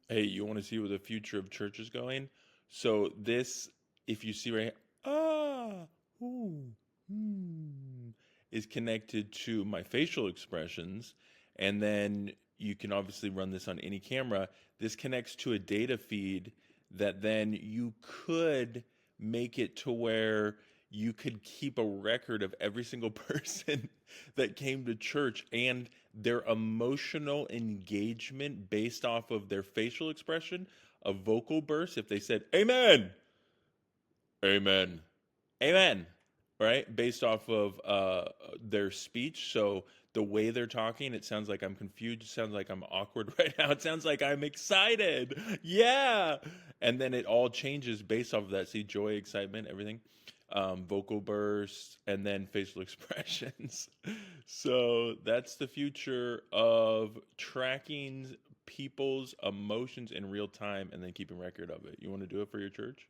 Hey, you want to see where the future of church is going? So this, if you see right here, ah, ooh, hmm, is connected to my facial expressions, and then you can obviously run this on any camera. This connects to a data feed that then you could make it to where you could keep a record of every single person that came to church and their emotional engagement based off of their facial expression, a vocal burst. If they said, Amen, Amen, Amen, right? Based off of their speech. So the way they're talking, it sounds like I'm confused. It sounds like I'm awkward right now. It sounds like I'm excited. Yeah. And then it all changes based off of that. See, joy, excitement, everything. Vocal bursts, and then facial expressions. So that's the future of tracking people's emotions in real time and then keeping record of it. You want to do it for your church?